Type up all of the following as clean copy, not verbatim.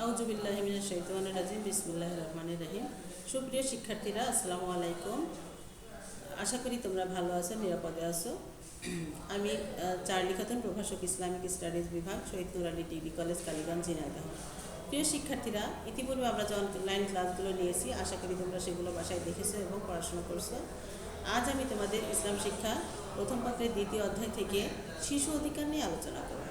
আউযুবিল্লাহি মিনাশ শাইতানির রাজিম বিসমিল্লাহির রহমানির রহিম। সুপ্রিয় শিক্ষার্থীরা, আসসালামু আলাইকুম। আশা করি তোমরা ভালো আছো, নিরাপদে আছো। আমি চার্লি খাতুন, প্রভাষক, ইসলামিক স্টাডিজ বিভাগ, শহীদ নূর আলী ডিগ্রি কলেজ, কালীগঞ্জ, ঝিনাইদহ। প্রিয় শিক্ষার্থীরা, ইতিপূর্বে আমরা যে অনলাইন ক্লাসগুলো নিয়েছি, আশা করি তোমরা সেগুলো বাসায় দেখেছো এবং পড়াশোনা করছো। আজ আমি তোমাদের ইসলাম শিক্ষা প্রথম পত্রের দ্বিতীয় অধ্যায় থেকে শিশু অধিকার নিয়ে আলোচনা করব।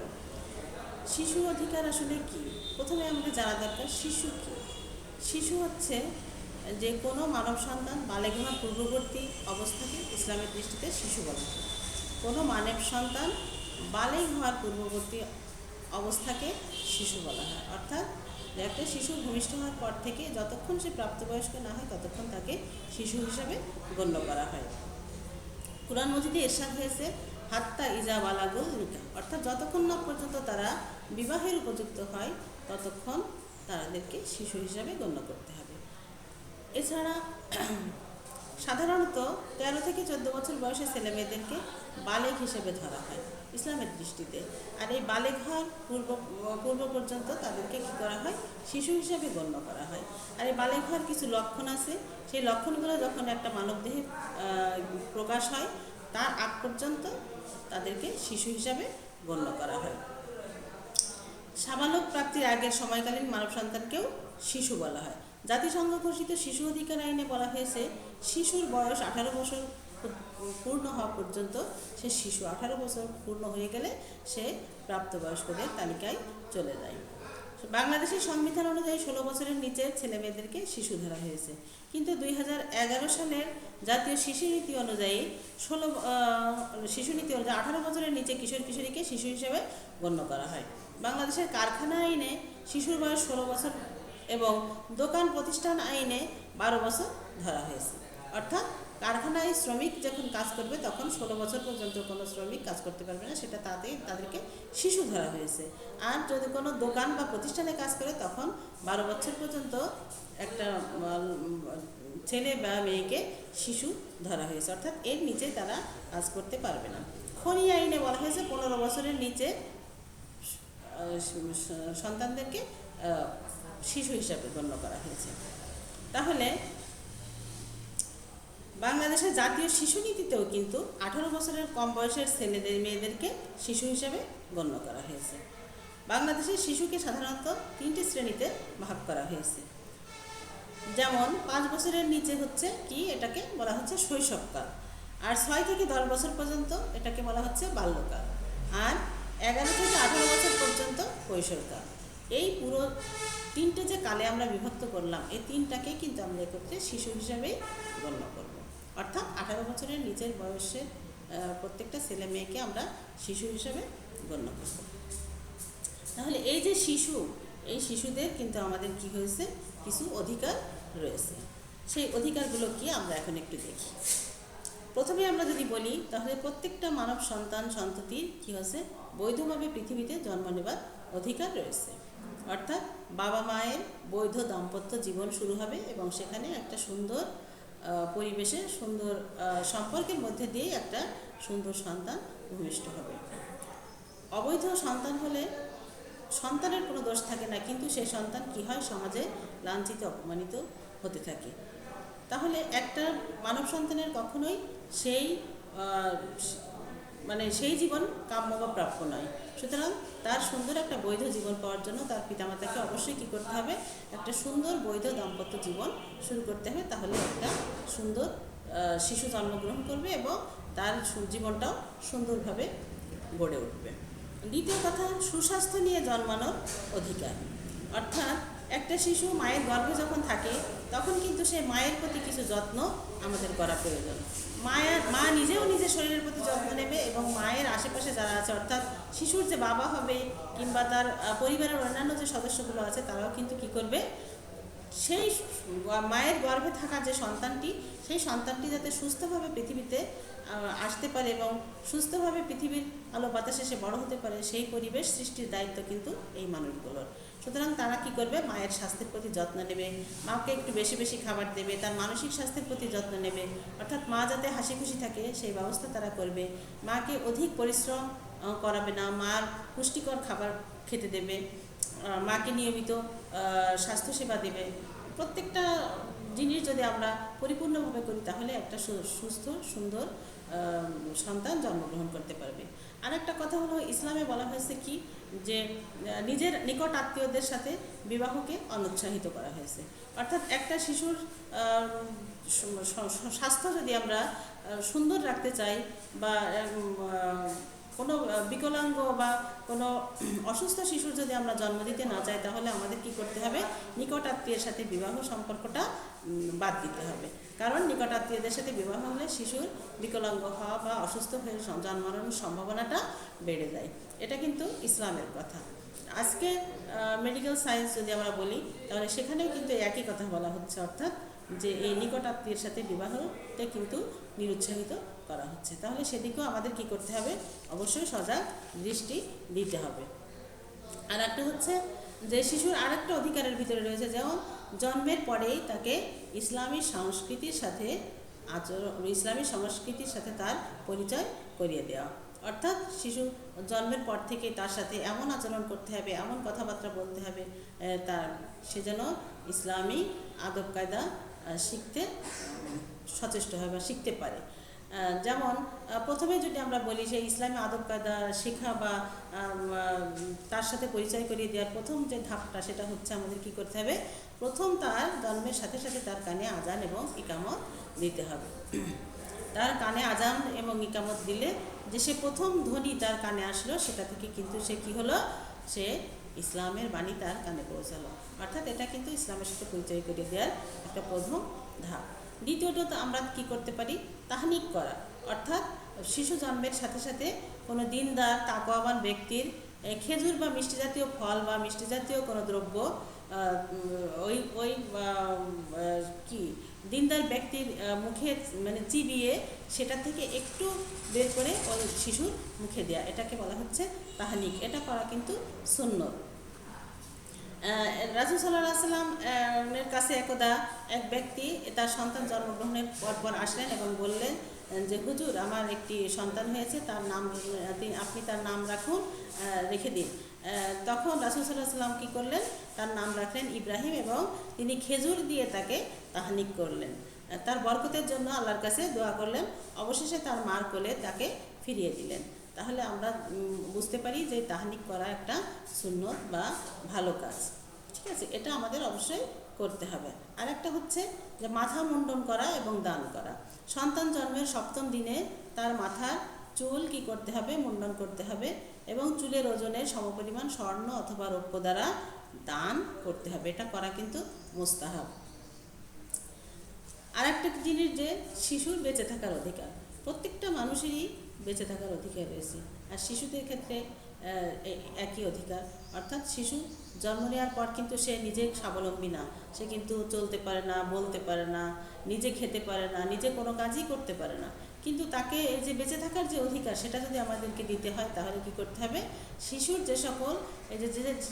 শিশু অধিকার আসলে কি? প্রথমে আমাদের জানা দরকার শিশু কি। শিশু হচ্ছে যে কোনো মানব সন্তান বালেগ হওয়ার পূর্ববর্তী অবস্থাকে ইসলামের দৃষ্টিতে শিশু বলা হয়। কোনো মানব সন্তান বালেগ হওয়ার পূর্ববর্তী অবস্থাকে শিশু বলা হয়। অর্থাৎ যে একটা শিশু ভূমিষ্ঠ হওয়ার পর থেকে যতক্ষণ সে প্রাপ্তবয়স্ক না হয় ততক্ষণ তাকে শিশু হিসাবে গণ্য করা হয়। কুরআন মজিদে ইরশাদ হয়েছে হাত্তা ইজা বালাগুল নিকাহ, অর্থাৎ যতক্ষণ না পর্যন্ত তারা বিবাহের উপযুক্ত হয় ততক্ষণ তাদেরকে শিশু হিসাবে গণ্য করতে হবে। এছাড়া সাধারণত 13 থেকে 14 বছর বয়সের ছেলেমেয়েদেরকে বালেগ হিসেবে ধরা হয় ইসলামের দৃষ্টিতে। আর এই বালেগ হওয়ার পূর্ব পর্যন্ত তাদেরকে কী করা হয়? শিশু হিসাবে গণ্য করা হয়। আর এই বালেগ হওয়ার কিছু লক্ষণ আছে, সেই লক্ষণগুলো যখন একটা মানবদেহে প্রকাশ হয় তার আগ পর্যন্ত তাদেরকে শিশু হিসাবে গণ্য করা হয়। সাবালক প্রাপ্তির আগের সময়কালীন মানব সন্তানকেও শিশু বলা হয়। জাতিসংঘ ঘোষিত শিশু অধিকার আইনে বলা হয়েছে শিশুর বয়স 18 বছর পূর্ণ হওয়া পর্যন্ত সে শিশু, 18 বছর পূর্ণ হয়ে গেলে সে প্রাপ্তবয়স্কদের তালিকায় চলে যায়। বাংলাদেশের সংবিধান অনুযায়ী 16 বছরের নিচের ছেলেমেয়েদেরকে শিশু ধরা হয়েছে, কিন্তু 2011 সালের জাতীয় শিশু নীতি অনুযায়ী 18 বছরের নিচে কিশোর কিশোরীকে শিশু হিসেবে গণ্য করা হয়। বাংলাদেশের কারখানা আইনে শিশুর বয়স 16 বছর এবং দোকান প্রতিষ্ঠান আইনে 12 বছর ধরা হয়েছে। অর্থাৎ কারখানায় শ্রমিক যখন কাজ করবে তখন 16 বছর পর্যন্ত কোনো শ্রমিক কাজ করতে পারবে না, সেটা তাদেরকে শিশু ধরা হয়েছে। আর যদি কোনো দোকান বা প্রতিষ্ঠানে কাজ করে তখন 12 বছর পর্যন্ত একটা ছেলে বা মেয়েকে শিশু ধরা হয়েছে, অর্থাৎ এর নিচে তারা কাজ করতে পারবে না। খনি আইনে বলা হয়েছে 15 বছরের নিচে সন্তানদেরকে শিশু হিসাবে গণ্য করা হয়েছে। তাহলে বাংলাদেশের জাতীয় শিশু নীতিতেও কিন্তু 18 বছরের কম বয়সের ছেলেদের মেয়েদেরকে শিশু হিসাবে গণ্য করা হয়েছে। বাংলাদেশের শিশুকে সাধারণত 3টি শ্রেণীতে ভাগ করা হয়েছে। যেমন 5 বছরের নিচে হচ্ছে কি, এটাকে বলা হচ্ছে শৈশবকাল। আর 6 থেকে 10 বছর পর্যন্ত এটাকে বলা হচ্ছে বাল্যকাল। আর 11 থেকে 18 বছর পর্যন্ত কৈশোরকাল। এই পুরো 3টে যে কালে আমরা বিভক্ত করলাম, এই 3টাকে কিন্তু আমরা একত্রে শিশু হিসাবেই গণ্য করব। অর্থাৎ 18 বছরের নিচের বয়সের প্রত্যেকটা ছেলে মেয়েকে আমরা শিশু হিসাবে গণ্য করব। তাহলে এই যে শিশু, এই শিশুদের কিন্তু আমাদের কি হয়েছে, কিছু অধিকার রয়েছে। সেই অধিকারগুলো কি আমরা এখন একটু দেখি। প্রথমে আমরা যদি বলি তাহলে প্রত্যেকটা মানব সন্ততির কি হচ্ছে, বৈধভাবে পৃথিবীতে জন্ম নেবার অধিকার রয়েছে। অর্থাৎ বাবা মায়ের বৈধ দাম্পত্য জীবন শুরু হবে এবং সেখানে একটা সুন্দর পরিবেশে সুন্দর সম্পর্কের মধ্যে দিয়ে একটা সুন্দর সন্তান ভূমিষ্ঠ হবে। অবৈধ সন্তান হলে সন্তানের কোনো দোষ থাকে না, কিন্তু সেই সন্তান কি হয়, সমাজে লাঞ্ছিত অপমানিত হতে থাকে। তাহলে একটা মানব সন্তানের কখনোই সেই জীবন কাম্য বা প্রাপ্য নয়। সুতরাং তার সুন্দর একটা বৈধ জীবন পাওয়ার জন্য তার পিতামাতাকে অবশ্যই কী করতে হবে, একটা সুন্দর বৈধ দাম্পত্য জীবন শুরু করতে হবে। তাহলে একটা সুন্দর শিশু জন্মগ্রহণ করবে এবং তার জীবনটাও সুন্দরভাবে গড়ে উঠবে। দ্বিতীয় কথা, সুস্বাস্থ্য নিয়ে জন্মানোর অধিকার। অর্থাৎ একটা শিশু মায়ের গর্ভে যখন থাকে তখন কিন্তু সে মায়ের প্রতি কিছু যত্ন আমাদের করা প্রয়োজন। মা নিজেও নিজের শরীরের প্রতি যত্ন নেবে এবং মায়ের আশেপাশে যারা আছে, অর্থাৎ শিশুর যে বাবা হবে কিংবা তার পরিবারের অন্যান্য যে সদস্যগুলো আছে তারাও কিন্তু কী করবে, সেই মায়ের গর্ভে থাকা যে সন্তানটি, সেই সন্তানটি যাতে সুস্থভাবে পৃথিবীতে আসতে পারে এবং সুস্থভাবে পৃথিবীর আলো বাতাসে সে বড় হতে পারে, সেই পরিবেশ সৃষ্টির দায়িত্ব কিন্তু এই মানুষগুলোর। সুতরাং তারা কি করবে, মায়ের স্বাস্থ্যের প্রতি যত্ন নেবে, মাকে একটু বেশি বেশি খাবার দেবে, তার মানসিক স্বাস্থ্যের প্রতি যত্ন নেবে। অর্থাৎ মা যাতে হাসি খুশি থাকে সেই ব্যবস্থা তারা করবে। মাকে অধিক পরিশ্রম করাবে না, মার পুষ্টিকর খাবার খেতে দেবে। মাকে নিয়মিত স্বাস্থ্যসেবা দেবে। প্রত্যেকটা জিনিস যদি আমরা পরিপূর্ণভাবে করি তাহলে একটা সুস্থ সুন্দর সন্তান জন্মগ্রহণ করতে পারবে। আর একটা কথা হলো, ইসলামে বলা হয়েছে কি, যে নিজের নিকট আত্মীয়দের সাথে বিবাহকে অনুৎসাহিত করা হয়েছে। অর্থাৎ একটা শিশুর স্বাস্থ্য যদি আমরা সুন্দর রাখতে চাই, বা কোনো বিকলাঙ্গ বা কোনো অসুস্থ শিশুর যদি আমরা জন্ম দিতে না চাই, তাহলে আমাদের কি করতে হবে? নিকট আত্মীয়ের সাথে বিবাহ সম্পর্কটা বাদ দিতে হবে। কারণ নিকট আত্মীয়দের সাথে বিবাহ হলে শিশুর বিকলাঙ্গ হওয়া বা অসুস্থ হয়ে জন্মানোর সম্ভাবনাটা বেড়ে যায়। এটা কিন্তু ইসলামের কথা। আজকে মেডিকেল সায়েন্স যদি আমরা বলি, তাহলে সেখানেও কিন্তু একই কথা বলা হচ্ছে, অর্থাৎ যে এই নিকট আত্মীয়ের সাথে বিবাহতে কিন্তু নিরুৎসাহিত করা হচ্ছে। তাহলে সেদিকেও আমাদের কি করতে হবে? অবশ্যই সজাগ দৃষ্টি দিতে হবে। আর একটা হচ্ছে যে শিশুর আরেকটা অধিকারের ভিতরে রয়েছে, যেমন জন্মের পরেই তাকে ইসলামী সংস্কৃতির সাথে তার পরিচয় করিয়ে দেওয়া। অর্থাৎ শিশু জন্মের পর থেকে তার সাথে এমন আচরণ করতে হবে, এমন কথাবার্তা বলতে হবে, সে যেন ইসলামী আদব কায়দা শিখতে সচেষ্ট হয় বা শিখতে পারে। যেমন প্রথমে যদি আমরা বলি, যে ইসলামী আদব কায়দা শেখা বা তার সাথে পরিচয় করিয়ে দেওয়ার প্রথম যে ধাপটা, সেটা হচ্ছে আমাদের কি করতে হবে? প্রথম তার জন্মের সাথে সাথে তার কানে আজান এবং ইকামত দিতে হবে। তার কানে আজান এবং ইকামত দিলে যে সে প্রথম ধ্বনি তার কানে আসলো, সেটা থেকে কিন্তু সে কি হলো? সে ইসলামের বাণী তার কানে পৌঁছালো। অর্থাৎ এটা কিন্তু ইসলামের সাথে পরিচয় করিয়ে দেওয়ার একটা প্রথম ধাপ। দ্বিতীয়ত আমরা কি করতে পারি? তাহনিক করা। অর্থাৎ শিশু জন্মের সাথে সাথে কোনো দিনদার তাকওয়াবান ব্যক্তির খেজুর বা মিষ্টি জাতীয় ফল বা মিষ্টি জাতীয় কোনো দ্রব্য ওই কি দিনদার ব্যক্তির মুখে মানে চিবিয়ে সেটা থেকে একটু বের করে ওই শিশুর মুখে দেয়া, এটাকে বলা হচ্ছে তাহনিক। এটা করা কিন্তু সুন্নত। রাসূল সাল্লাল্লাহু আলাইহি ওয়াসাল্লাম এর কাছে একদা এক ব্যক্তি তার সন্তান জন্মগ্রহণের পর আসলেন এবং বললেন যে, হুজুর, আমার একটি সন্তান হয়েছে, তার নাম আপনি তার নাম রেখে দিন। তখন রাসূল সাল্লাল্লাহু আলাইহি ওয়াসাল্লাম কী করলেন? তার নাম রাখলেন ইব্রাহিম, এবং তিনি খেজুর দিয়ে তাকে তাহনিক করলেন। তার বরকতের জন্য আল্লাহর কাছে দোয়া করলেন। অবশেষে তার মার কোলে তাকে ফিরিয়ে দিলেন। তাহলে আমরা বুঝতে পারি যে তাহনিক করা একটা সুন্নত বা ভালো কাজ। ঠিক আছে, এটা আমাদের অবশ্যই করতে হবে। আর একটা হচ্ছে যে মাথা মুন্ডন করা এবং দান করা। সন্তান জন্মের 7ম দিনে তার মাথার চুল কি করতে হবে? মুন্ডন করতে হবে, এবং চুলের ওজনের সমপরিমাণ স্বর্ণ অথবা রৌপ্য দ্বারা দান করতে হবে। এটা করা কিন্তু মুস্তাহাব। আর একটা জিনিস, যে শিশুর বেঁচে থাকার অধিকার। প্রত্যেকটা মানুষেরই বেঁচে থাকার অধিকার রয়েছে, আর শিশুদের ক্ষেত্রে একই অধিকার। অর্থাৎ শিশু জন্ম নেওয়ার পর কিন্তু সে নিজে স্বাবলম্বী না, সে কিন্তু চলতে পারে না, বলতে পারে না, নিজে খেতে পারে না, নিজে কোনো কাজই করতে পারে না। কিন্তু তাকে এই যে বেঁচে থাকার যে অধিকার, সেটা যদি আমাদেরকে দিতে হয়, তাহলে কি করতে হবে? শিশুর যে সকল এই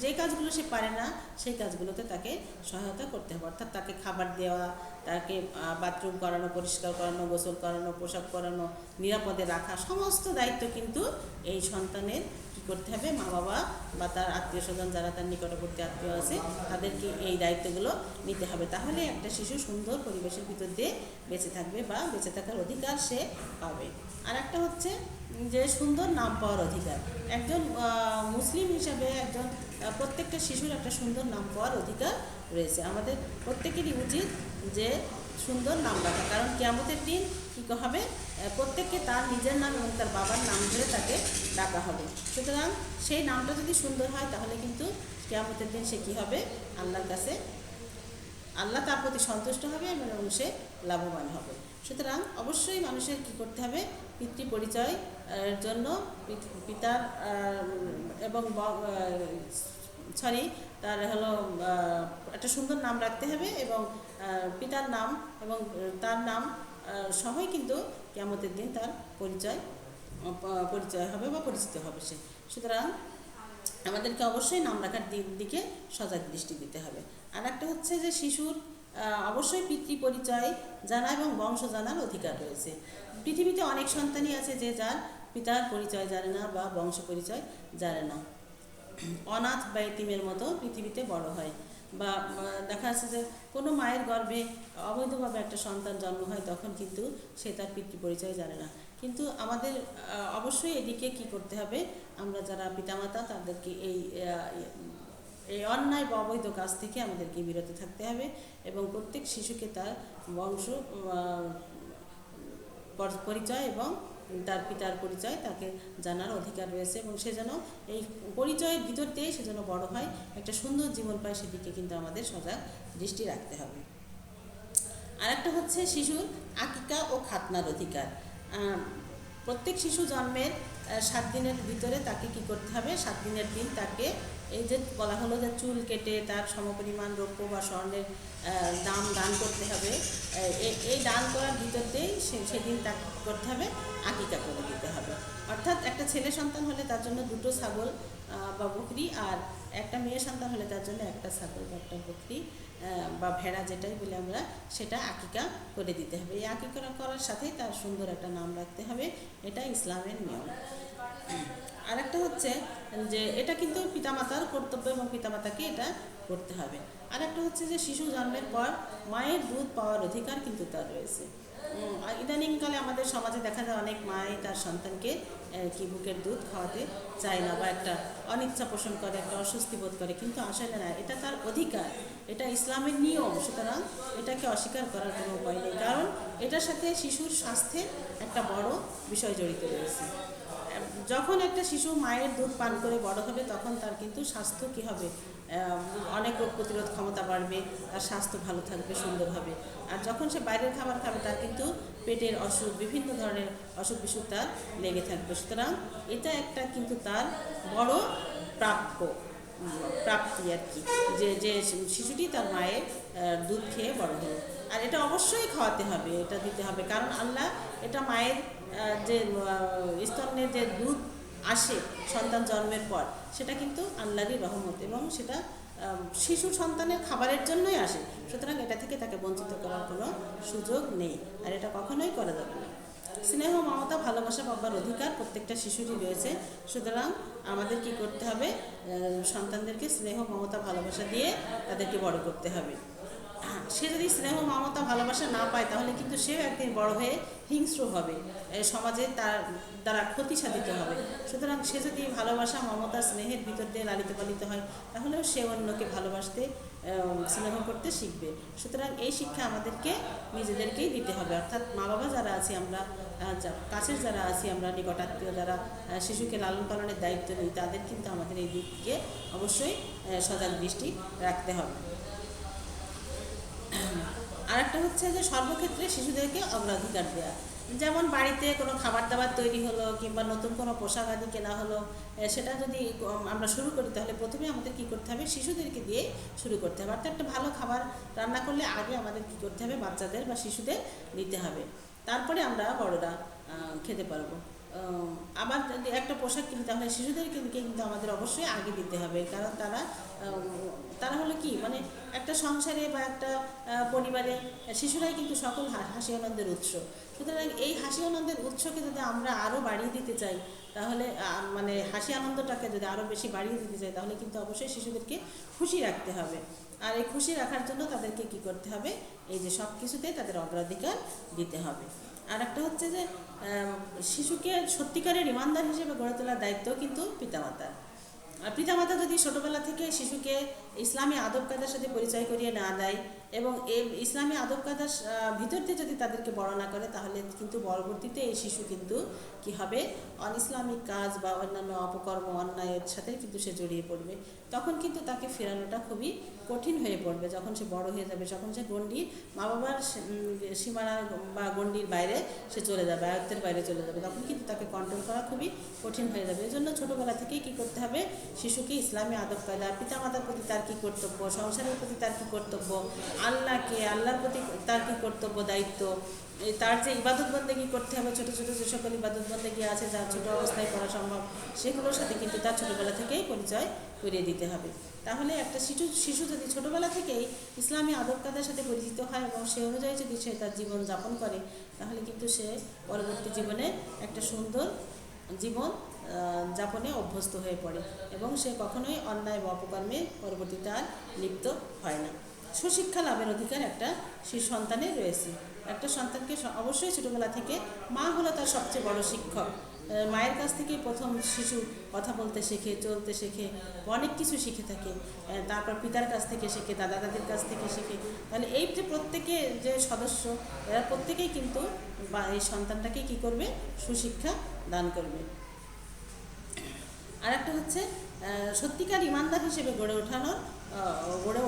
যে কাজগুলো সে পারে না, সেই কাজগুলোতে তাকে সহায়তা করতে হবে। অর্থাৎ তাকে খাবার দেওয়া, তাকে বাথরুম করানো, পরিষ্কার করানো, গোসল করানো, পোশাক পরানো, নিরাপদে রাখা, সমস্ত দায়িত্ব কিন্তু এই সন্তানের কী করতে হবে? মা বাবা বা তার আত্মীয় স্বজন, যারা তার নিকটবর্তী আত্মীয় আছে, তাদেরকে এই দায়িত্বগুলো নিতে হবে। তাহলে একটা শিশু সুন্দর পরিবেশের ভিতর দিয়ে বেঁচে থাকবে বা বেঁচে থাকার অধিকার সে পাবে। আর একটা হচ্ছে যে সুন্দর নাম পাওয়ার অধিকার। একজন মুসলিম হিসাবে প্রত্যেকটা শিশুর একটা সুন্দর নাম পাওয়ার অধিকার রয়েছে। আমাদের প্রত্যেকেরই উচিত যে সুন্দর নাম রাখা, কারণ কিয়ামতের দিন কী হবে? প্রত্যেককে তার নিজের নাম এবং তার বাবার নাম ধরে তাকে ডাকা হবে। সুতরাং সেই নামটা যদি সুন্দর হয়, তাহলে কিন্তু কিয়ামতের দিন সে কী হবে? আল্লাহর কাছে আল্লাহ তার প্রতি সন্তুষ্ট হবে এবং সে লাভবান হবে। সুতরাং অবশ্যই মানুষের কী করতে হবে? পিতৃ পরিচয় জন্য পিতার এবং তার একটা সুন্দর নাম রাখতে হবে, এবং পিতার নাম এবং তার নাম সহই কিন্তু কিয়ামতের দিন তার পরিচয় হবে বা পরিচিত হবে সে। সুতরাং আমাদেরকে অবশ্যই নাম রাখার দিকে সজাগ দৃষ্টি দিতে হবে। আর একটা হচ্ছে যে শিশুর অবশ্যই পিতৃ পরিচয় জানা এবং বংশ জানার অধিকার রয়েছে। পৃথিবীতে অনেক সন্তানই আছে যে যার পিতার পরিচয় জানে না বা বংশ পরিচয় জানে না। অনাথ বা এতিমের মতো পৃথিবীতে বড় হয়। বা দেখা যাচ্ছে যে কোনো মায়ের গর্ভে অবৈধভাবে একটা সন্তান জন্ম হয়, তখন কিন্তু সে তার পিতৃ পরিচয় জানে না। কিন্তু আমাদের অবশ্যই এদিকে কি করতে হবে, আমরা যারা পিতামাতা তাদেরকে এই অন্যায় বা অবৈধ কাজ থেকে আমাদেরকে বিরত থাকতে হবে এবং প্রত্যেক শিশুকে তার বংশ পরিচয় এবং তার পিতার পরিচয় তাকে জানার অধিকার রয়েছে, এবং সে যেন এই পরিচয়ের ভিতর দিয়ে সে যেন বড় হয়, একটা সুন্দর জীবন পায়, সেদিকে কিন্তু আমাদের সজাগ দৃষ্টি রাখতে হবে। আর একটা হচ্ছে শিশুর আকিকা ও খাতনার অধিকার। প্রত্যেক শিশু জন্মের 7 দিনের ভিতরে তাকে কি করতে হবে, 7 দিনের দিন তাকে এই যে বলা হলো যে চুল কেটে তার সমপরিমাণ রৌপ্য বা স্বর্ণের দান করতে হবে। এই দান করার ভিতর দিয়েই সেদিন তাকে করতে হবে, আকিকা করে দিতে হবে। অর্থাৎ একটা ছেলে সন্তান হলে তার জন্য 2টো ছাগল বা বকরি, আর একটা মেয়ে সন্তান হলে তার জন্য একটা ছাগল বা একটা বকরি বা ভেড়া যেটাই বলে আমরা, সেটা আকিকা করে দিতে হবে। এই আকিকা করার সাথেই তার সুন্দর একটা নাম রাখতে হবে, এটা ইসলামের নিয়ম। আর একটা হচ্ছে যে এটা কিন্তু পিতামাতার কর্তব্য এবং পিতামাতাকে এটা করতে হবে। আর একটা হচ্ছে যে শিশু জন্মের পর মায়ের দুধ পাওয়ার অধিকার কিন্তু তার রয়েছে। ইদানিংকালে আমাদের সমাজে দেখা যায় অনেক মাই তার সন্তানকে কি বুকের দুধ খাওয়াতে চায় না, বা একটা অনিচ্ছা পোষণ করে, একটা অস্বস্তি বোধ করে, কিন্তু আসলে না, এটা তার অধিকার, এটা ইসলামের নিয়ম। সুতরাং এটাকে অস্বীকার করার কোনো উপায় নেই, কারণ এটার সাথে শিশুর স্বাস্থ্যের একটা বড় বিষয় জড়িত রয়েছে। যখন একটা শিশু মায়ের দুধ পান করে বড় হবে, তখন তার কিন্তু স্বাস্থ্য কী হবে, অনেক রোগ প্রতিরোধ ক্ষমতা বাড়বে, তার স্বাস্থ্য ভালো থাকবে, সুন্দর হবে। আর যখন সে বাইরের খাবার খাবে, তার কিন্তু পেটের অসুখ, বিভিন্ন ধরনের অসুখ বিসুখ তার লেগে থাকবে। সুতরাং এটা একটা কিন্তু তার বড় প্রাপ্তি আর কি, যে শিশুটি তার মায়ের দুধ খেয়ে বড় হলো। আর এটা অবশ্যই খাওয়াতে হবে, এটা দিতে হবে, কারণ আল্লাহ এটা মায়ের যে স্তন্যে যে দুধ আসে সন্তান জন্মের পর, সেটা কিন্তু আল্লাহরই রহমত, এবং সেটা শিশু সন্তানের খাবারের জন্যই আসে। সুতরাং এটা থেকে তাকে বঞ্চিত করার কোনো সুযোগ নেই, আর এটা কখনোই করা যাবে না। স্নেহ, মমতা, ভালোবাসা পাবার অধিকার প্রত্যেকটা শিশুরই রয়েছে। সুতরাং আমাদের কি করতে হবে, সন্তানদেরকে স্নেহ, মমতা, ভালোবাসা দিয়ে তাদেরকে বড় করতে হবে। সে যদি স্নেহ, মমতা, ভালোবাসা না পায়, তাহলে কিন্তু সেও একদিন বড় হয়ে হিংস্র হবে, সমাজে তার দ্বারা ক্ষতি সাধিত হবে। সুতরাং সে যদি ভালোবাসা, মমতা, স্নেহের ভিতর দিয়ে লালিত পালিত হয়, তাহলেও সে অন্যকে ভালোবাসতে, স্নেহ করতে শিখবে। সুতরাং এই শিক্ষা আমাদেরকে নিজেদেরকেই দিতে হবে, অর্থাৎ মা বাবা যারা আছি আমরা, কাছের যারা আছি আমরা, নিকটাত্মীয় যারা শিশুকে লালন পালনের দায়িত্ব নিই, তাদের কিন্তু আমাদের এই দিককে অবশ্যই সজাগ দৃষ্টি রাখতে হবে। আর একটা হচ্ছে যে সর্বক্ষেত্রে শিশুদেরকে অগ্রাধিকার দেওয়া। যেমন বাড়িতে কোনো খাবার দাবার তৈরি হলো, কিংবা নতুন কোনো পোশাক আদি কেনা হলো, সেটা যদি আমরা শুরু করি, তাহলে প্রথমে আমাদের কী করতে হবে, শিশুদেরকে দিয়ে শুরু করতে হবে। অর্থাৎ একটা ভালো খাবার রান্না করলে আগে আমাদের কী করতে হবে, বাচ্চাদের বা শিশুদের দিতে হবে, তারপরে আমরা বড়রা খেতে পারবো। আবার যদি একটা পোশাক কিনি, তাহলে শিশুদেরকে কিন্তু আমাদের অবশ্যই আগে দিতে হবে, কারণ তারা হলো কি, মানে একটা সংসারে বা একটা পরিবারে শিশুরাই কিন্তু সকল হাসি আনন্দের উৎস। সুতরাং এই হাসি আনন্দের উৎসকে যদি আমরা আরও বাড়িয়ে দিতে চাই, তাহলে মানে হাসি আনন্দটাকে যদি আরও বেশি বাড়িয়ে দিতে চাই, তাহলে কিন্তু অবশ্যই শিশুদেরকে খুশি রাখতে হবে। আর এই খুশি রাখার জন্য তাদেরকে কি করতে হবে, এই যে সব কিছুতে তাদের অগ্রাধিকার দিতে হবে। আর একটা হচ্ছে যে শিশুকে সত্যিকারের ইমানদার হিসেবে গড়ে তোলার দায়িত্ব কিন্তু পিতামাতার। পিতামাতা যদি ছোটোবেলা থেকে শিশুকে ইসলামী আদব কায়দার সাথে পরিচয় করিয়ে না দেয়, এবং এই ইসলামী আদব কায়দার ভিতর দিয়ে যদি তাদেরকে বড় না করে, তাহলে কিন্তু পরবর্তীতে এই শিশু কিন্তু কি হবে, অনইসলামিক কাজ বা অন্যান্য অপকর্ম, অন্যায়ের সাথে কিন্তু সে জড়িয়ে পড়বে। তখন কিন্তু তাকে ফেরানোটা খুবই কঠিন হয়ে পড়বে। যখন সে বড় হয়ে যাবে, যখন সে গণ্ডির, মা বাবার সীমানা বা গণ্ডির বাইরে সে চলে যাবে, আয়ত্তের বাইরে চলে যাবে, তখন কিন্তু তাকে কন্ট্রোল করা খুবই কঠিন হয়ে যাবে। এই জন্য ছোটোবেলা থেকেই কী করতে হবে, শিশুকে ইসলামী আদব কায়দা, পিতামাতার প্রতি তার কী কর্তব্য, সংসারের প্রতি তার কী কর্তব্য, আল্লাহর প্রতি তার কী কর্তব্য, দায়িত্ব, তার যে ইবাদত বন্দেগী করতে হবে, ছোটো ছোটো যে সকল ইবাদত বন্দেগী আছে যা ছোটো অবস্থায় করা সম্ভব, সেগুলোর সাথে কিন্তু তার ছোটোবেলা থেকেই পরিচয় করিয়ে দিতে হবে। তাহলে একটা শিশু যদি ছোটোবেলা থেকেই ইসলামী আদব কায়দার সাথে পরিচিত হয় এবং সে অনুযায়ী যদি সে তার জীবন যাপন করে, তাহলে কিন্তু সে পরবর্তী জীবনে একটা সুন্দর জীবন যাপনে অভ্যস্ত হয়ে পড়ে এবং সে কখনোই অন্যায় বা অপকর্মে পরবর্তীতে আর লিপ্ত হয় না। সুশিক্ষা লাভের অধিকার একটা শিশু সন্তানের রয়েছে। একটা সন্তানকে অবশ্যই ছোটোবেলা থেকে মা হলো তার সবচেয়ে বড় শিক্ষক। মায়ের কাছ থেকেই প্রথম শিশু কথা বলতে শেখে, চলতে শেখে, অনেক কিছু শিখে থাকে। তারপর পিতার কাছ থেকে শেখে, দাদা দাদির কাছ থেকে শেখে। তাহলে এই যে প্রত্যেকে যে সদস্য, এরা প্রত্যেকেই কিন্তু বা এই সন্তানটাকে কী করবে, সুশিক্ষা দান করবে। আর একটা হচ্ছে সত্যিকার ইমানদার হিসেবে গড়ে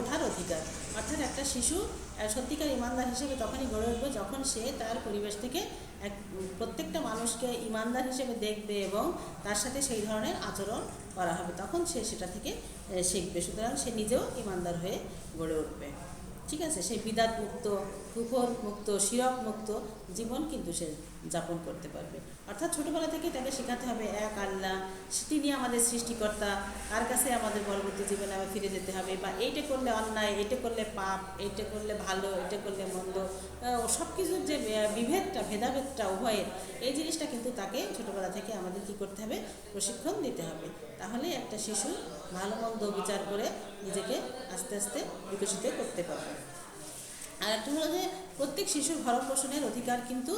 ওঠার অধিকার। অর্থাৎ একটা শিশু সত্যিকার ইমানদার হিসেবে তখনই গড়ে উঠবে যখন সে তার পরিবেশ থেকে প্রত্যেকটা মানুষকে ইমানদার হিসেবে দেখবে এবং তার সাথে সেই ধরনের আচরণ করা হবে, তখন সে সেটা থেকে শিখবে। সুতরাং সে নিজেও ইমানদার হয়ে গড়ে উঠবে। ঠিক আছে, সেই বিদাত মুক্ত, কুফর মুক্ত, শিরক মুক্ত জীবন কিন্তু সে যাপন করতে পারবে। অর্থাৎ ছোটোবেলা থেকে তাকে শেখাতে হবে এক আল্লাহ, তিনি আমাদের সৃষ্টিকর্তা, তার কাছে আমাদের পরবর্তী জীবনে আবার ফিরে যেতে হবে, বা এইটা করলে অন্যায়, এটা করলে পাপ, এইটা করলে ভালো, এটা করলে মন্দ, সব কিছুর যে ভেদাভেদটা উভয়ের, এই জিনিসটা কিন্তু তাকে ছোটোবেলা থেকে আমাদের কী করতে হবে, প্রশিক্ষণ দিতে হবে। তাহলে একটা শিশু ভালো মন্দ বিচার করে নিজেকে আস্তে আস্তে বিকশিত করতে পারবে। আর একটা হলো যে প্রত্যেক শিশুর ভরণ পোষণের অধিকার কিন্তু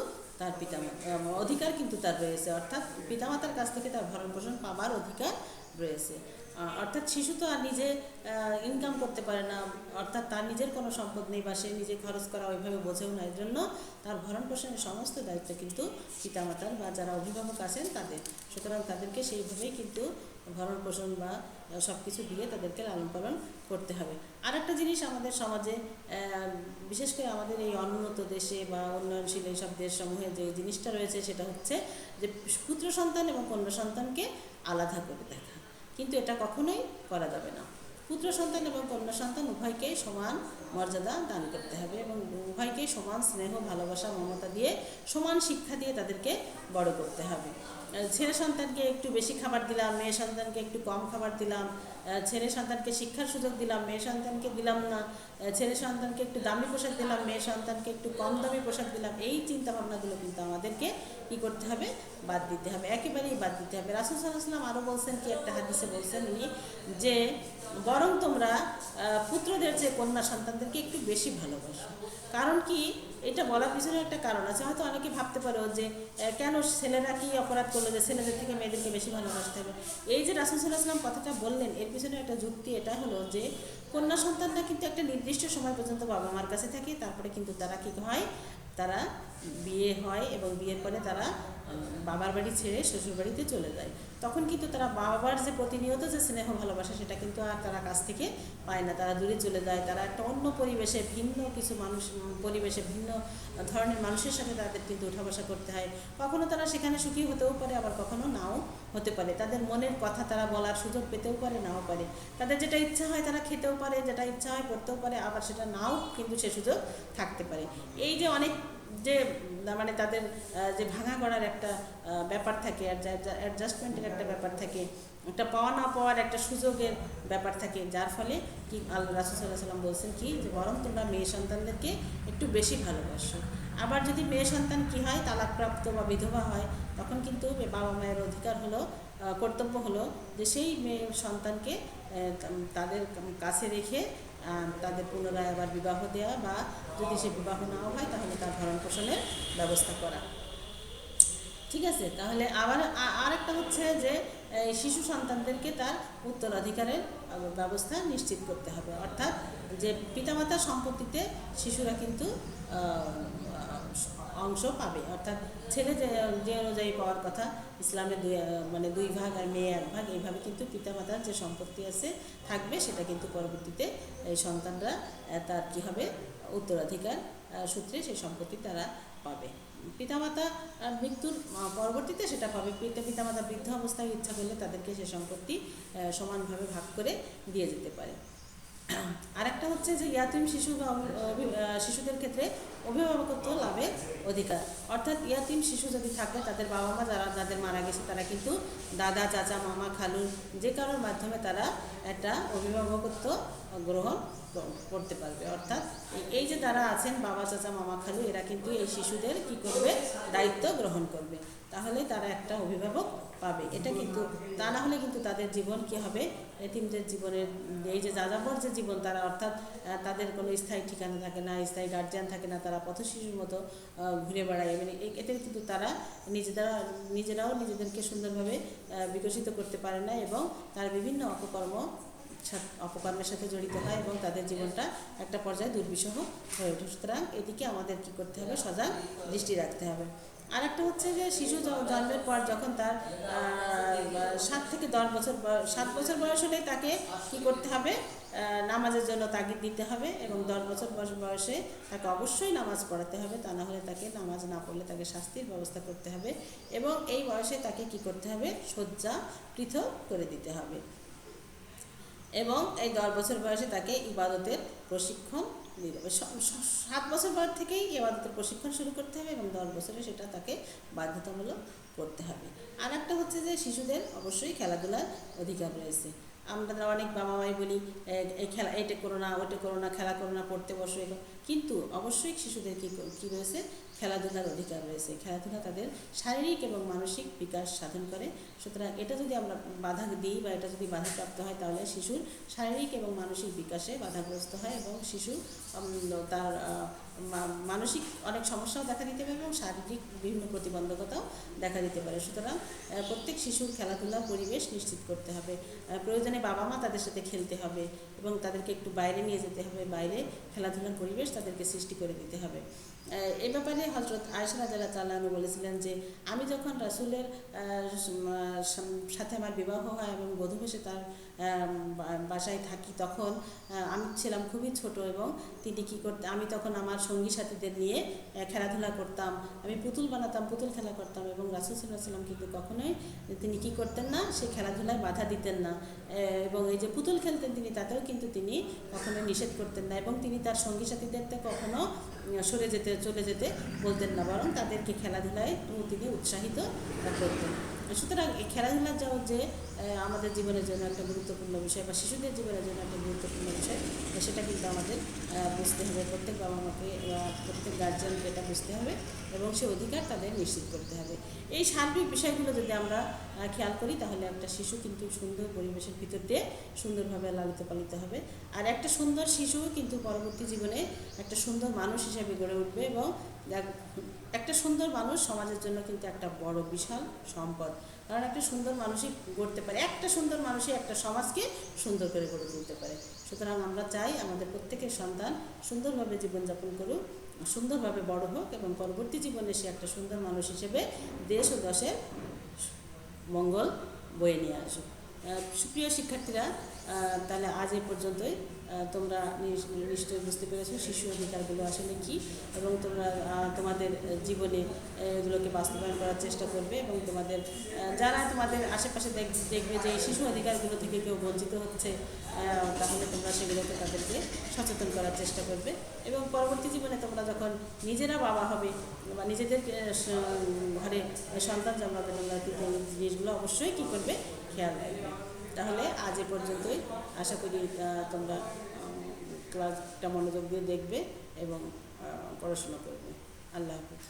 তার রয়েছে। অর্থাৎ পিতামাতার কাছ থেকে তার ভরণ পোষণ পাবার অধিকার রয়েছে। অর্থাৎ শিশু তো আর নিজে ইনকাম করতে পারে না, অর্থাৎ তার নিজের কোনো সম্পদ নেই বা সে নিজে খরচ করা ওইভাবে বোঝেও না। এর জন্য তার ভরণ পোষণের সমস্ত দায়িত্ব কিন্তু পিতামাতার বা যারা অভিভাবক আছেন তাদের। সুতরাং তাদেরকে সেইভাবেই কিন্তু ভরণ পোষণ বা সব কিছু দিয়ে তাদেরকে লালন পালন করতে হবে। আর একটা জিনিস আমাদের সমাজে, বিশেষ করে আমাদের এই অনুন্নত দেশে বা উন্নয়নশীল এইসব দেশসমূহে যে জিনিসটা রয়েছে, সেটা হচ্ছে যে পুত্র সন্তান এবং কন্যা সন্তানকে আলাদা করে দেখা। কিন্তু এটা কখনোই করা যাবে না। পুত্র সন্তান এবং কন্যা সন্তান উভয়কেই সমান মর্যাদা দান করতে হবে এবং উভয়কেই সমান স্নেহ, ভালোবাসা, মমতা দিয়ে, সমান শিক্ষা দিয়ে তাদেরকে বড় করতে হবে। ছেলে সন্তানকে একটু বেশি খাবার দিলাম, মেয়ে সন্তানকে একটু কম খাবার দিলাম, ছেলে সন্তানকে শিক্ষার সুযোগ দিলাম, মেয়ে সন্তানকে দিলাম না, ছেলে সন্তানকে একটু দামি পোশাক দিলাম, মেয়ে সন্তানকে একটু কম দামি পোশাক দিলাম, এই চিন্তাভাবনাগুলো কিন্তু আমাদেরকে কী করতে হবে, বাদ দিতে হবে, একেবারেই বাদ দিতে হবে। রাসূল সাল্লাল্লাহু আলাইহি ওয়াসাল্লাম আরও বলছেন, কি একটা হাদিসে বলছেন উনি, যে বরং তোমরা পুত্রদের চেয়ে কন্যা সন্তানদেরকে একটু বেশি ভালোবাসো। কারণ কি, এটা বলার পিছনে একটা কারণ আছে। হয়তো অনেকে ভাবতে পারো যে কেন ছেলেরা কি অপরাধ করলো যে ছেলেদের থেকে মেয়েদেরকে বেশি ভালোবাসতে হবে। এই যে রাসূল সাল্লাল্লাহু আলাইহি ওয়াসাল্লাম কথাটা বললেন, এর পিছনে একটা যুক্তি এটা হলো যে কন্যা সন্তানরা কিন্তু একটা নির্দিষ্ট সময় পর্যন্ত বাবা মার কাছে থাকে, তারপরে কিন্তু তারা কী হয়, তারা বিয়ে হয় এবং বিয়ের পরে তারা বাবার বাড়ি ছেড়ে শ্বশুর বাড়িতে চলে যায়। তখন কিন্তু তারা বাবার যে প্রতিনিয়ত যে স্নেহ ভালোবাসা, সেটা কিন্তু আর তারা কাছ থেকে পায় না, তারা দূরে চলে যায়। তারা একটা অন্য পরিবেশে, ভিন্ন কিছু পরিবেশে, ভিন্ন ধরনের মানুষের সাথে তাদের কিন্তু উঠা বসা করতে হয়। কখনো তারা সেখানে সুখী হতেও পারে, আবার কখনো নাও হতে পারে। তাদের মনের কথা তারা বলার সুযোগ পেতেও পারে, নাও পারে। তাদের যেটা ইচ্ছা হয় তারা খেতেও পারে, যেটা ইচ্ছা হয় পড়তেও পারে, আবার সেটা নাও কিন্তু সে সুযোগ থাকতে পারে। এই যে অনেক যে মানে তাদের যে ভাঙা গড়ার একটা ব্যাপার থাকে, অ্যাডজাস্টমেন্টের একটা ব্যাপার থাকে, একটা পাওয়া না পাওয়ার একটা সুযোগের ব্যাপার থাকে, যার ফলে কি আল্লাহ রাসূল সাল্লাল্লাহু আলাইহি ওয়াসাল্লাম বলছেন কি, যে বরং তোমরা মেয়ে সন্তানদেরকে একটু বেশি ভালোবাসো। আবার যদি মেয়ে সন্তান কি হয়, তালাকপ্রাপ্ত বা বিধবা হয়, তখন কিন্তু বাবা মায়ের অধিকার হলো, কর্তব্য হলো যে সেই মেয়ে সন্তানকে তাদের কাছে রেখে তাদের পুনরায় আবার বিবাহ দেওয়া, বা যদি সে বিবাহ নাও হয় তাহলে তার ভরণ পোষণের ব্যবস্থা করা। ঠিক আছে, তাহলে আবার আরেকটা হচ্ছে যে শিশু সন্তানদেরকে তার উত্তরাধিকারের ব্যবস্থা নিশ্চিত করতে হবে। অর্থাৎ যে পিতামাতার সম্পত্তিতে শিশুরা কিন্তু অংশ পাবে। অর্থাৎ ছেলে যে অনুযায়ী পাওয়ার কথা, ইসলামের দুই ভাগ আর মেয়ে 1 ভাগ, এইভাবে কিন্তু পিতামাতার যে সম্পত্তি আছে থাকবে, সেটা কিন্তু পরবর্তীতে এই সন্তানরা তার কী হবে, উত্তরাধিকার সূত্রে সেই সম্পত্তি তারা পাবে। পিতামাতা মৃত্যুর পরবর্তীতে সেটা পাবে। পিতামাতা বৃদ্ধ অবস্থায় ইচ্ছা করলে তাদেরকে সে সম্পত্তি সমানভাবে ভাগ করে দিয়ে যেতে পারে। আরেকটা হচ্ছে যে ইয়াতিম শিশু বা শিশুদের ক্ষেত্রে অভিভাবকত্ব লাভের অধিকার। অর্থাৎ ইয়াতিম শিশু যদি থাকে, তাদের বাবা মা যাদের মারা গেছে, তারা কিন্তু দাদা, চাচা, মামা, খালু যে কারোর মাধ্যমে তারা একটা অভিভাবকত্ব গ্রহণ করতে পারবে। অর্থাৎ এই যে তারা আছেন, বাবা, চাচা, মামা, খালু, এরা কিন্তু এই শিশুদের কী করবে, দায়িত্ব গ্রহণ করবে। তাহলে তারা একটা অভিভাবক পাবে। এটা কিন্তু তা না হলে কিন্তু তাদের জীবন কী হবে, এতিমদের জীবনের এই যে যাযাবর যে জীবন, তারা অর্থাৎ তাদের কোনো স্থায়ী ঠিকানা থাকে না, স্থায়ী গার্জিয়ান থাকে না, তারা পথশিশুর মতো ঘুরে বেড়ায়। মানে এতে কিন্তু তারা নিজেরাও নিজেদেরকে সুন্দরভাবে বিকশিত করতে পারে না এবং তারা বিভিন্ন অপকর্মের সাথে জড়িত হয় এবং তাদের জীবনটা একটা পর্যায়ে দুর্বিষহ হয়ে ওঠে। সুতরাং এদিকে আমাদের কী করতে হবে, সজাগ দৃষ্টি রাখতে হবে। আর একটা হচ্ছে যে শিশু জন্মের পর যখন তার 7 থেকে 10 বছর 7 বছর বয়স হলে তাকে কি করতে হবে, নামাজের জন্য তাগিদ দিতে হবে এবং 10 বছর বয়সে তাকে অবশ্যই নামাজ পড়াতে হবে। তা না হলে তাকে নামাজ না পড়লে তাকে শাস্তির ব্যবস্থা করতে হবে এবং এই বয়সে তাকে কি করতে হবে, শয্যা পৃথক করে দিতে হবে এবং এই 10 বছর বয়সে তাকে ইবাদতের প্রশিক্ষণ দিতে হবে। 7 বছর বয়স থেকেই ইবাদতের প্রশিক্ষণ শুরু করতে হবে এবং 10 বছরে সেটা তাকে বাধ্যতামূলক করতে হবে। আর একটা হচ্ছে যে শিশুদের অবশ্যই খেলাধুলার অধিকার রয়েছে। আমরা অনেক বাবা মাই বলি এই খেলা, এটা করো না, ওটা করো না, খেলা করো না, পড়তে বসো, কিন্তু অবশ্যই শিশুদের কী রয়েছে, খেলাধুলার অধিকার রয়েছে। খেলাধুলা তাদের শারীরিক এবং মানসিক বিকাশ সাধন করে। সুতরাং এটা যদি আমরা বাধা দিই বা এটা যদি বাধাপ্রাপ্ত হয় তাহলে শিশুর শারীরিক এবং মানসিক বিকাশে বাধাগ্রস্ত হয় এবং শিশু তার মানসিক অনেক সমস্যাও দেখা দিতে পারে এবং শারীরিক বিভিন্ন প্রতিবন্ধকতাও দেখা দিতে পারে। সুতরাং প্রত্যেক শিশুর খেলাধুলার পরিবেশ নিশ্চিত করতে হবে। প্রয়োজনে বাবা মা তাদের সাথে খেলতে হবে এবং তাদেরকে একটু বাইরে নিয়ে যেতে হবে, বাইরে খেলাধুলার পরিবেশ তাদেরকে সৃষ্টি করে দিতে হবে। এ ব্যাপারে হযরত আয়েশা রাদিয়াল্লাহু তাআলা আনহা বলেছিলেন যে আমি যখন রাসূলের সাথে আমার বিবাহ হয় এবং বধূ বেশে তার বাসায় থাকি, তখন আমি ছিলাম খুবই ছোট এবং তিনি কী করতেন, আমি তখন আমার সঙ্গী সাথীদের নিয়ে খেলাধুলা করতাম, আমি পুতুল বানাতাম, পুতুল খেলা করতাম এবং রাসূল সাল্লাল্লাহু আলাইহি ওয়াসাল্লাম কিন্তু কখনোই তিনি কী করতেন না, সেই খেলাধুলায় বাধা দিতেন না এবং এই যে পুতুল খেলতেন তিনি, তাতেও কিন্তু তিনি কখনোই নিষেধ করতেন না এবং তিনি তার সঙ্গী সাথীদেরকে কখনো চলে যেতে বলতেন না, বরং তাদেরকে খেলাধুলায় তিনি উৎসাহিত করতেন। সুতরাং এই খেলাধুলা যে আমাদের জীবনের জন্য একটা গুরুত্বপূর্ণ বিষয় বা শিশুদের জীবনের জন্য একটা গুরুত্বপূর্ণ বিষয়, সেটা কিন্তু আমাদের বুঝতে হবে। প্রত্যেক বাবা মাকে প্রত্যেক গার্জিয়ানকে এটা বুঝতে হবে এবং সে অধিকার তাদের নিশ্চিত করতে হবে। এই সার্বিক বিষয়গুলো যদি আমরা খেয়াল করি তাহলে একটা শিশু কিন্তু সুন্দর পরিবেশের ভিতর দিয়ে সুন্দরভাবে লালিত পালিত হবে। আর একটা সুন্দর শিশু কিন্তু পরবর্তী জীবনে একটা সুন্দর মানুষ হিসেবে গড়ে উঠবে এবং একটা সুন্দর মানুষ সমাজের জন্য কিন্তু একটা বড় বিশাল সম্পদ। কারণ একটা সুন্দর মানুষই গড়তে পারে, একটা সুন্দর মানুষই একটা সমাজকে সুন্দর করে গড়ে তুলতে পারে। সুতরাং আমরা চাই আমাদের প্রত্যেকের সন্তান সুন্দরভাবে জীবনযাপন করুক, সুন্দরভাবে বড় হোক এবং পরবর্তী জীবনে সে একটা সুন্দর মানুষ হিসেবে দেশ ও দেশের মঙ্গল বয়ে নিয়ে আসুক। সুপ্রিয় শিক্ষার্থীরা, তাহলে আজ এই পর্যন্তই। তোমরা নিশ্চয়ই বুঝতে পেরেছো শিশু অধিকারগুলো আসলে কী এবং তোমরা তোমাদের জীবনে এগুলোকে বাস্তবায়ন করার চেষ্টা করবে এবং যারা তোমাদের আশেপাশে দেখবে যে এই শিশু অধিকারগুলো থেকে কেউ বঞ্চিত হচ্ছে, তাহলে তোমরা সেগুলোকে তাদেরকে সচেতন করার চেষ্টা করবে এবং পরবর্তী জীবনে তোমরা যখন নিজেরা বাবা হবে বা নিজেদের ঘরে সন্তান জন্মাবে, তোমরা কিন্তু এই জিনিসগুলো অবশ্যই কী করবে, খেয়াল রাখবে। তাহলে আজ এ পর্যন্তই। আশা করি তোমরা ক্লাসটা মনোযোগ দিয়ে দেখবে এবং পড়াশোনা করবে। আল্লাহ হাফেজ।